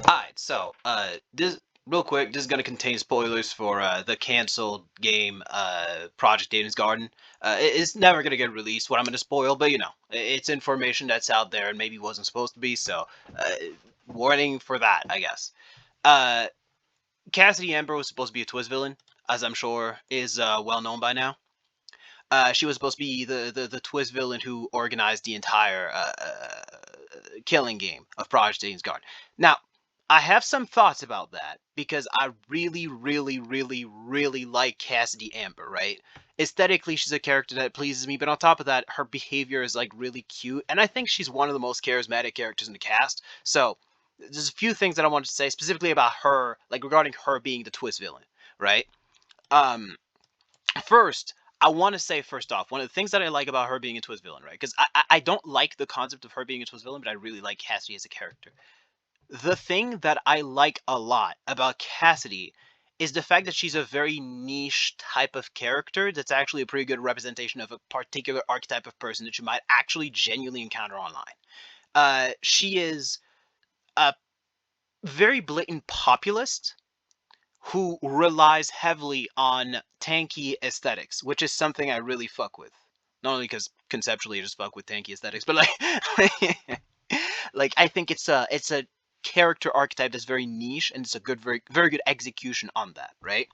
Alright, so, this real quick, this is gonna contain spoilers for the canceled game, Project Damon's Garden. It's never gonna get released. What I'm gonna spoil, but it's information that's out there and maybe wasn't supposed to be. So, uh, warning for that, I guess. Uh, Cassidy Amber was supposed to be a twist villain, as I'm sure is well known by now. She was supposed to be the twist villain who organized the entire killing game of Project Damon's Garden. Now, I have some thoughts about that because I really, really, really, really like Cassidy Amber, right? Aesthetically, she's a character that pleases me, but on top of that, her behavior is like really cute, and I think she's one of the most charismatic characters in the cast. So, there's a few things that I wanted to say specifically about her, like regarding her being the twist villain, right? Um, First, I want to say first off, one of the things that I like about her being a twist villain, right? Because I don't like the concept of her being a twist villain, but I really like Cassidy as a character. The thing that I like a lot about Cassidy is the fact that she's a very niche type of character that's actually a pretty good representation of a particular archetype of person that you might actually genuinely encounter online. She is a very blatant populist who relies heavily on tankie aesthetics, which is something I really fuck with. Not only because conceptually I just fuck with tankie aesthetics, but like I think it's a character archetype that's very niche and it's a very good execution on that, right?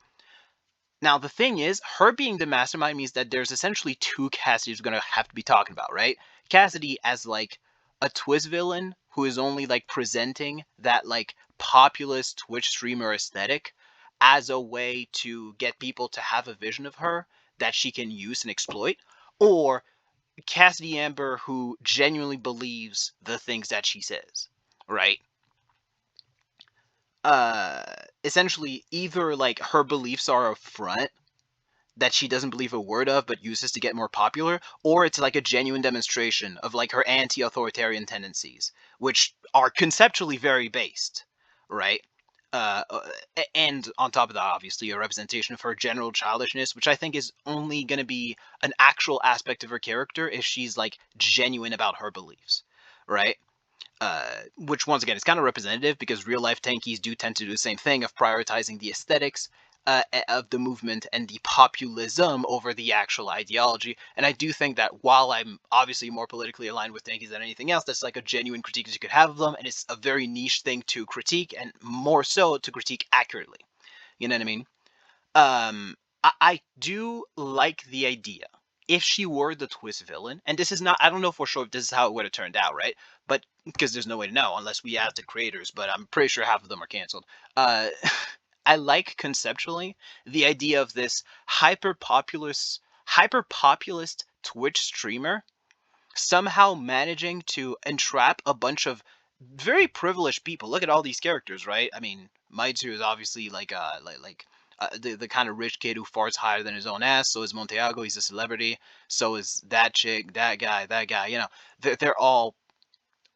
Now the thing is, her being the mastermind means that there's essentially two Cassidys we're gonna have to be talking about, right? Cassidy as like a twist villain who is only like presenting that like populist Twitch streamer aesthetic as a way to get people to have a vision of her that she can use and exploit, or Cassidy Amber who genuinely believes the things that she says, right? Uh, Essentially, either like her beliefs are a front that she doesn't believe a word of but uses to get more popular, or it's like a genuine demonstration of like her anti-authoritarian tendencies, which are conceptually very based, right? Uh, uh, and on top of that, obviously, a representation of her general childishness, which I think is only going to be an actual aspect of her character if she's like genuine about her beliefs, right? Which once again is kind of representative because real life tankies do tend to do the same thing of prioritizing the aesthetics of the movement and the populism over the actual ideology. And I do think that while I'm obviously more politically aligned with tankies than anything else, that's like a genuine critique that you could have of them, and it's a very niche thing to critique, and more so to critique accurately. You know what I mean? I do like the idea. If she were the twist villain, and this is not, I don't know for sure if this is how it would have turned out, right? But because there's no way to know unless we ask the creators, but I'm pretty sure half of them are canceled. Uh, I like conceptually the idea of this hyper populist Twitch streamer somehow managing to entrap a bunch of very privileged people. Look at all these characters, right? I mean, Maitsu is obviously the kind of rich kid who farts higher than his own ass. So is Monteago. He's a celebrity. So is that chick, that guy, that guy. They're all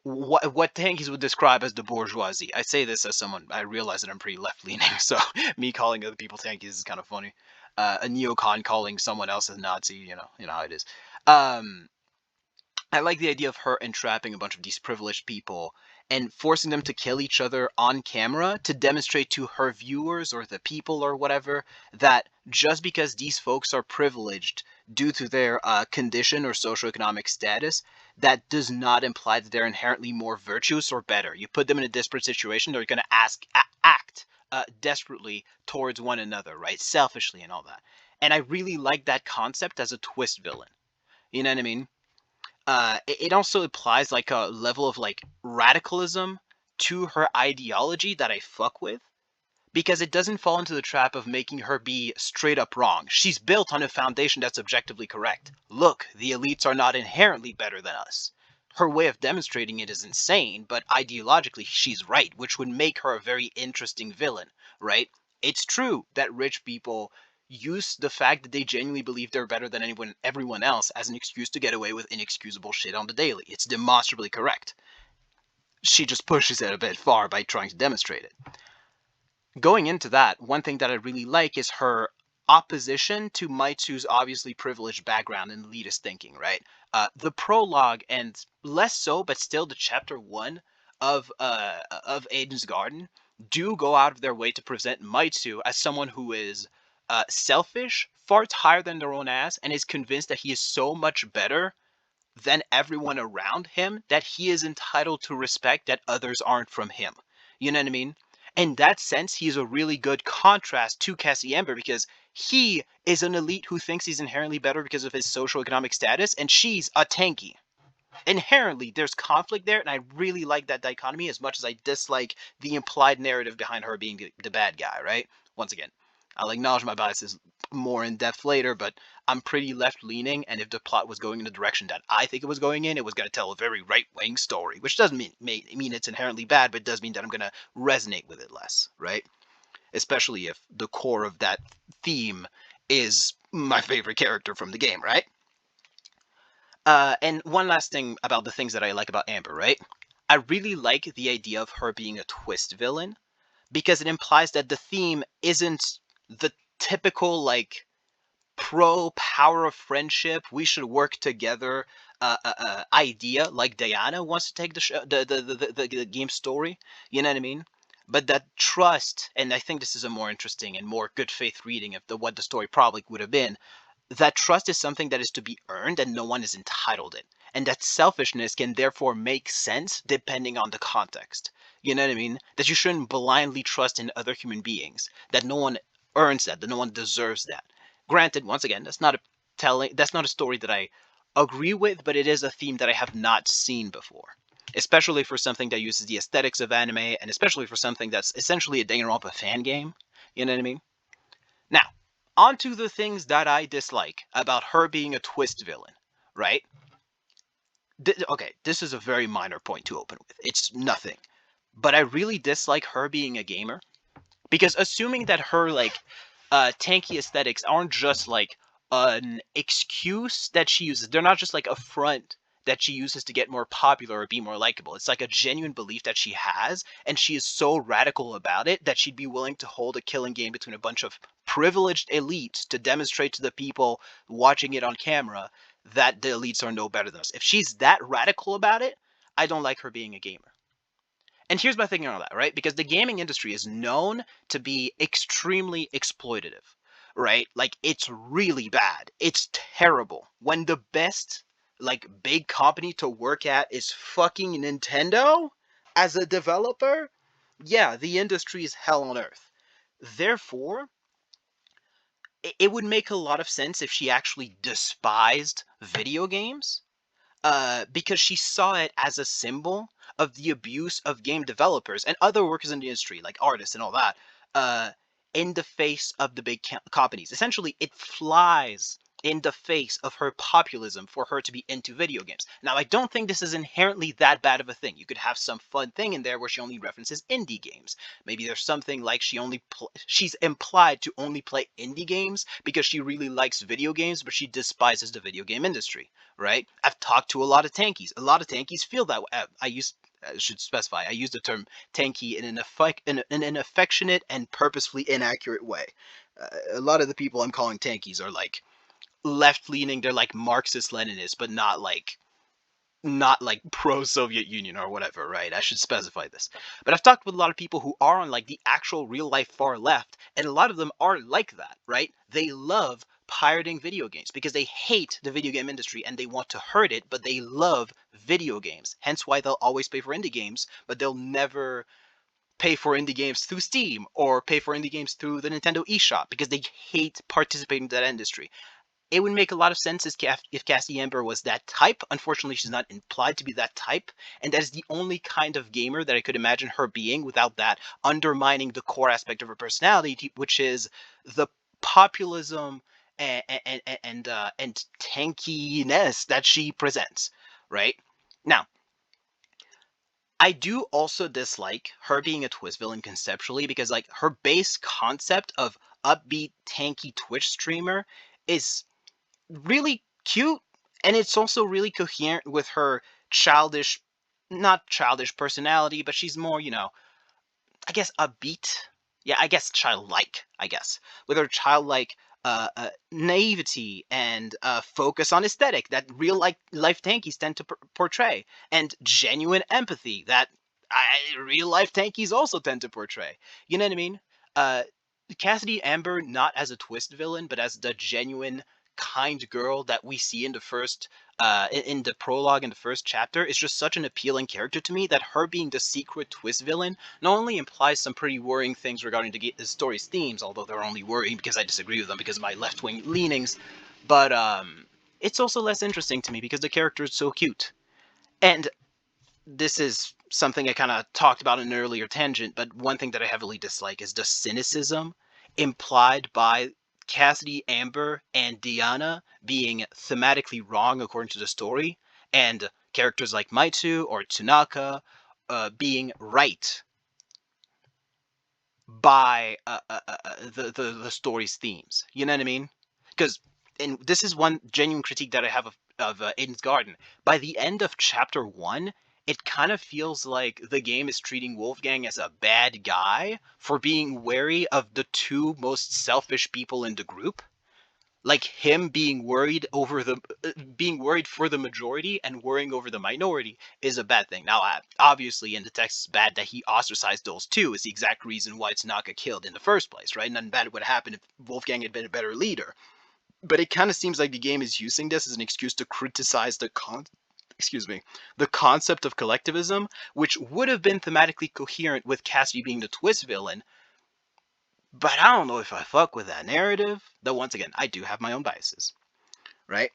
what tankies would describe as the bourgeoisie. I say this as someone, I realize that I'm pretty left leaning, so me calling other people tankies is kind of funny. A neocon calling someone else a Nazi, you know how it is. Um, I like the idea of her entrapping a bunch of these privileged people and forcing them to kill each other on camera to demonstrate to her viewers or the people or whatever that just because these folks are privileged due to their condition or socioeconomic status, that does not imply that they're inherently more virtuous or better. You put them in a disparate situation, they're going to act desperately towards one another, right? Selfishly and all that. And I really like that concept as a twist villain. You know what I mean? It also applies like a level of like radicalism to her ideology that I fuck with because it doesn't fall into the trap of making her be straight up wrong. She's built on a foundation that's objectively correct. Look, the elites are not inherently better than us. Her way of demonstrating it is insane, but ideologically she's right, which would make her a very interesting villain, right? It's true that rich people use the fact that they genuinely believe they're better than everyone else as an excuse to get away with inexcusable shit on the daily. It's demonstrably correct. She just pushes it a bit far by trying to demonstrate it. Going into that, one thing that I really like is her opposition to Maitsu's obviously privileged background and elitist thinking, right? The prologue, and less so, but still the chapter one of Aiden's Garden do go out of their way to present Maitsu as someone who is selfish, farts higher than their own ass, and is convinced that he is so much better than everyone around him that he is entitled to respect that others aren't from him. You know what I mean? In that sense, he's a really good contrast to Cassidy Amber because he is an elite who thinks he's inherently better because of his socioeconomic status, and she's a tankie. Inherently, there's conflict there, and I really like that dichotomy as much as I dislike the implied narrative behind her being the bad guy, right? Once again, I'll acknowledge my biases more in depth later, but I'm pretty left leaning, and if the plot was going in the direction that I think it was going in, it was going to tell a very right wing story, which doesn't mean it's inherently bad, but it does mean that I'm going to resonate with it less, right? Especially if the core of that theme is my favorite character from the game, right? And one last thing about the things that I like about Amber, right? I really like the idea of her being a twist villain because it implies that the theme isn't the typical, like, pro power of friendship, we should work together idea like Diana wants to take the, show, the game story. You know what I mean? But that trust, and I think this is a more interesting and more good faith reading of what the story probably would have been, that trust is something that is to be earned and no one is entitled it. And that selfishness can therefore make sense depending on the context. You know what I mean? That you shouldn't blindly trust in other human beings. That no one earns that no one deserves that. Granted, once again, that's not a story that I agree with, but it is a theme that I have not seen before. Especially for something that uses the aesthetics of anime, and especially for something that's essentially a Danganronpa fan game. You know what I mean? Now, on to the things that I dislike about her being a twist villain, right? Okay, this is a very minor point to open with. It's nothing. But I really dislike her being a gamer. Because assuming that her, like, tanky aesthetics aren't just, like, an excuse that she uses. They're not just, like, a front that she uses to get more popular or be more likable. It's like a genuine belief that she has, and she is so radical about it that she'd be willing to hold a killing game between a bunch of privileged elites to demonstrate to the people watching it on camera that the elites are no better than us. If she's that radical about it, I don't like her being a gamer. And here's my thinking on that, right? Because the gaming industry is known to be extremely exploitative, right? Like, it's really bad. It's terrible. When the best, like, big company to work at is fucking Nintendo as a developer, yeah, the industry is hell on earth. Therefore, it would make a lot of sense if she actually despised video games because she saw it as a symbol of the abuse of game developers and other workers in the industry, like artists and all that, uh, in the face of the big companies. Essentially, it flies in the face of her populism for her to be into video games. Now, I don't think this is inherently that bad of a thing. You could have some fun thing in there where she only references indie games. Maybe there's something like she's implied to only play indie games because she really likes video games, but she despises the video game industry, right? I've talked to a lot of tankies. A lot of tankies feel that way. I should specify, I use the term tanky in an affectionate and purposefully inaccurate way. A lot of the people I'm calling tankies are like left leaning. They're like Marxist Leninists, but not like pro Soviet Union or whatever, right? I should specify this. But I've talked with a lot of people who are on like the actual real life far left, and a lot of them are like that, right? They love pirating video games because they hate the video game industry and they want to hurt it, but they love video games. Hence why they'll always pay for indie games, but they'll never pay for indie games through Steam or pay for indie games through the Nintendo eShop because they hate participating in that industry. It would make a lot of sense if Cassidy Amber was that type. Unfortunately, she's not implied to be that type, and that is the only kind of gamer that I could imagine her being without that undermining the core aspect of her personality, which is the populism and tankiness that she presents. Right now, I do also dislike her being a twist villain conceptually because, like, her base concept of upbeat tanky Twitch streamer is really cute, and it's also really coherent with her childish, not childish personality, but she's more, I guess upbeat. Yeah, I guess childlike, I guess. With her childlike naivety and focus on aesthetic that real life tankies tend to portray, and genuine empathy that real life tankies also tend to portray. You know what I mean? Uh, Cassidy Amber not as a twist villain, but as the genuine kind girl that we see in the first in the prologue in the first chapter is just such an appealing character to me that her being the secret twist villain not only implies some pretty worrying things regarding the story's themes, although they're only worrying because I disagree with them because of my left-wing leanings, but it's also less interesting to me because the character is so cute. And this is something I kind of talked about in an earlier tangent, but one thing that I heavily dislike is the cynicism implied by Cassidy, Amber, and Diana being thematically wrong according to the story, and characters like Maitsu or Tsunaka being right by the story's themes. You know what I mean? Because, and this is one genuine critique that I have of Aiden's Garden. By the end of chapter 1, it kind of feels like the game is treating Wolfgang as a bad guy for being wary of the two most selfish people in the group. Like him being worried over being worried for the majority and worrying over the minority is a bad thing. Now, obviously, in the text, it's bad that he ostracized those two. Is the exact reason why Tanaka killed in the first place, right? Nothing bad would happen if Wolfgang had been a better leader. But it kind of seems like the game is using this as an excuse to criticize the the concept of collectivism, which would have been thematically coherent with Cassidy being the twist villain. But I don't know if I fuck with that narrative. Though once again, I do have my own biases, right?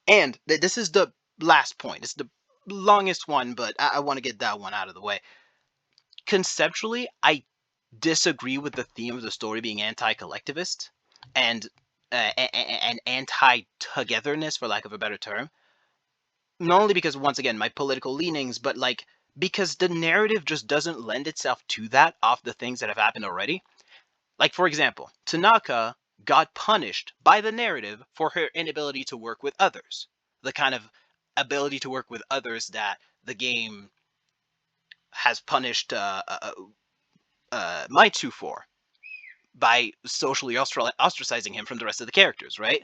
And this is the last point. It's the longest one, but I want to get that one out of the way. Conceptually, I disagree with the theme of the story being anti-collectivist and anti-togetherness, for lack of a better term. Not only because, once again, my political leanings, but like because the narrative just doesn't lend itself to that off the things that have happened already. Like, for example, Tanaka got punished by the narrative for her inability to work with others. The kind of ability to work with others that the game has punished Maitsu for by socially ostracizing him from the rest of the characters, right?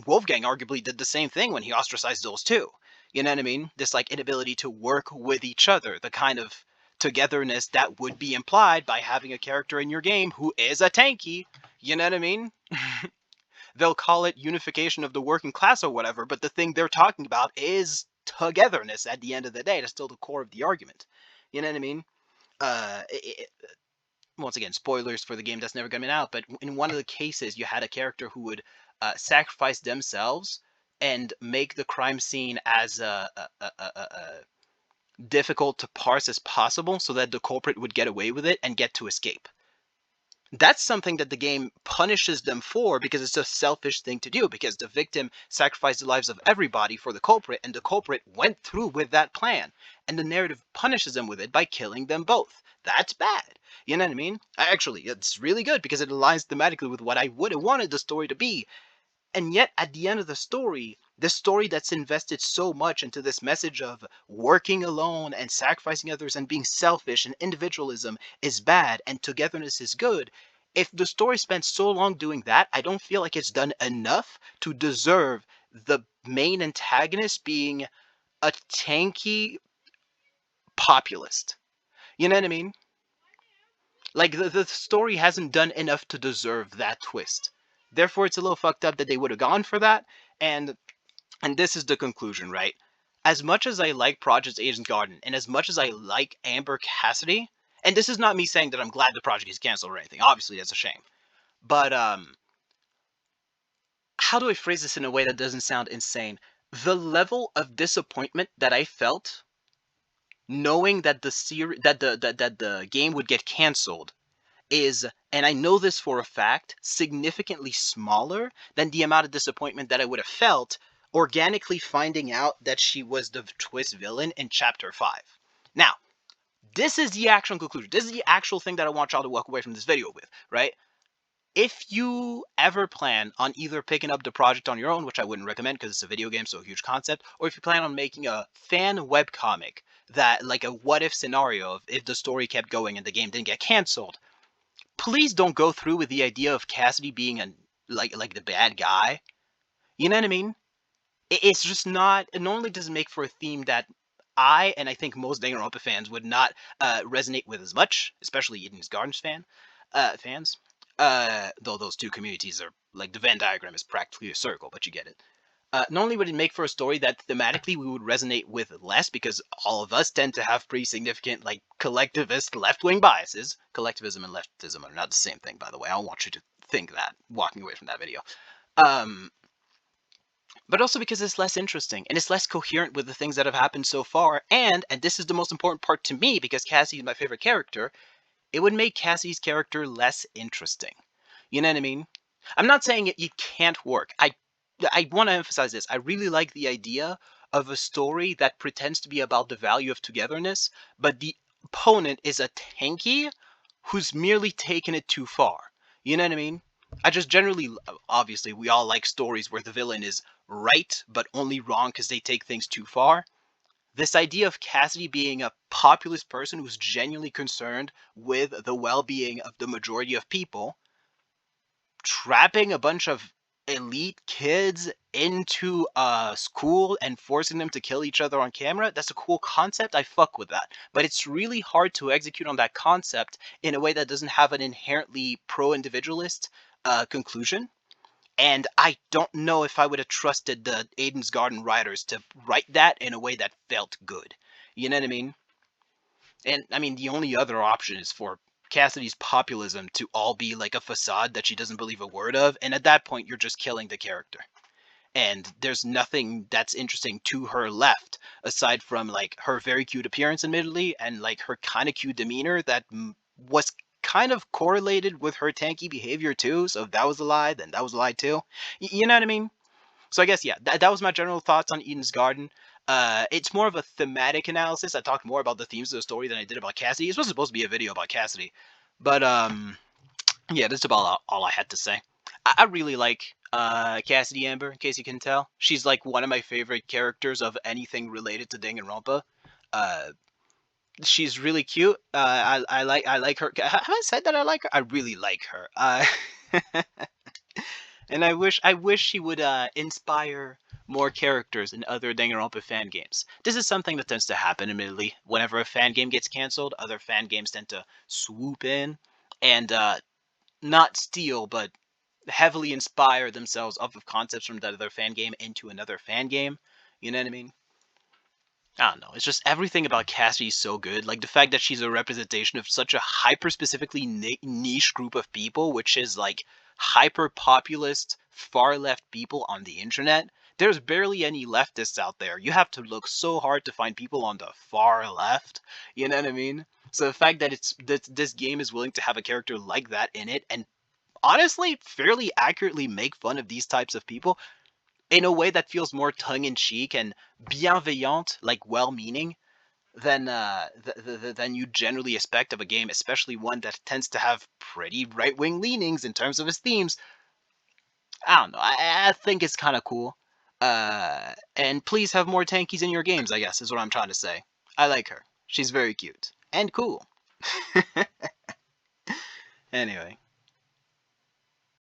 Wolfgang arguably did the same thing when he ostracized those two. You know what I mean? This like inability to work with each other, the kind of togetherness that would be implied by having a character in your game who is a tankie. You know what I mean? They'll call it unification of the working class or whatever, but the thing they're talking about is togetherness at the end of the day. That's still the core of the argument. You know what I mean? Once again, spoilers for the game that's never coming out, but in one of the cases, you had a character who would sacrifice themselves and make the crime scene as difficult to parse as possible so that the culprit would get away with it and get to escape. That's something that the game punishes them for because it's a selfish thing to do, because the victim sacrificed the lives of everybody for the culprit, and the culprit went through with that plan, and the narrative punishes them with it by killing them both. That's bad. You know what I mean? Actually, it's really good because it aligns thematically with what I would have wanted the story to be. And yet, at the end of the story that's invested so much into this message of working alone and sacrificing others and being selfish and individualism is bad and togetherness is good. If the story spent so long doing that, I don't feel like it's done enough to deserve the main antagonist being a tanky populist. You know what I mean? Like, the story hasn't done enough to deserve that twist. Therefore, it's a little fucked up that they would have gone for that. And this is the conclusion, right? As much as I like Project Agent Garden, and as much as I like Amber Cassidy, and this is not me saying that I'm glad the project is canceled or anything. Obviously, that's a shame. But how do I phrase this in a way that doesn't sound insane? The level of disappointment that I felt knowing that the game would get canceled is, and I know this for a fact, significantly smaller than the amount of disappointment that I would have felt organically finding out that she was the twist villain in chapter 5. Now, this is the actual conclusion. This is the actual thing that I want y'all to walk away from this video with, right? If you ever plan on either picking up the project on your own, which I wouldn't recommend because it's a video game, so a huge concept, or if you plan on making a fan webcomic that, like a what-if scenario of if the story kept going and the game didn't get canceled, please don't go through with the idea of Cassidy being like the bad guy. You know what I mean? It's just not. It normally doesn't make for a theme that I and I think most Danganronpa fans would not resonate with as much, especially Eden's Gardens fans. Though those two communities are like the Venn diagram is practically a circle, but you get it. Not only would it make for a story that thematically we would resonate with less because all of us tend to have pretty significant like collectivist left-wing biases. Collectivism and leftism are not the same thing, by the way. I don't want you to think that walking away from that video. Um, but also because it's less interesting and it's less coherent with the things that have happened so far. And this is the most important part to me because Cassie is my favorite character, it would make Cassie's character less interesting. You know what I mean? I'm not saying it can't work. I want to emphasize this. I really like the idea of a story that pretends to be about the value of togetherness, but the opponent is a tankie who's merely taken it too far. You know what I mean? I just generally, obviously, we all like stories where the villain is right, but only wrong because they take things too far. This idea of Cassidy being a populist person who's genuinely concerned with the well-being of the majority of people, trapping a bunch of elite kids into a school and forcing them to kill each other on camera, that's a cool concept. I fuck with that. But it's really hard to execute on that concept in a way that doesn't have an inherently pro-individualist conclusion. And I don't know if I would have trusted the Aiden's Garden writers to write that in a way that felt good. You know what I mean? And I mean, the only other option is for Cassidy's populism to all be like a facade that she doesn't believe a word of. And at that point, you're just killing the character. And there's nothing that's interesting to her left aside from like her very cute appearance, admittedly, and like her kind of cute demeanor that was kind of correlated with her tanky behavior too. So if that was a lie, then that was a lie too. You know what I mean? So I guess yeah, that was my general thoughts on Eden's Garden. It's more of a thematic analysis. I talked more about the themes of the story than I did about Cassidy. This was supposed to be a video about Cassidy, but yeah, that's about all I had to say. I really like Cassidy Amber, in case you can tell. She's like one of my favorite characters of anything related to Danganronpa. Uh, she's really cute. I like her. Have I said that I like her? I really like her. And I wish she would inspire more characters in other Danganronpa fan games. This is something that tends to happen, admittedly. Whenever a fan game gets canceled, other fan games tend to swoop in and not steal, but heavily inspire themselves off of concepts from that other fan game into another fan game. You know what I mean? I don't know. It's just everything about Cassidy is so good. Like the fact that she's a representation of such a hyper specifically niche group of people, which is like hyper populist, far left people on the internet. There's barely any leftists out there. You have to look so hard to find people on the far left. You know what I mean? So the fact that this game is willing to have a character like that in it and honestly fairly accurately make fun of these types of people in a way that feels more tongue-in-cheek and bienveillant, like well-meaning, than you generally expect of a game, especially one that tends to have pretty right-wing leanings in terms of its themes. I don't know. I think it's kind of cool. And please have more tankies in your games, I guess, is what I'm trying to say. I like her. She's very cute. And cool. Anyway.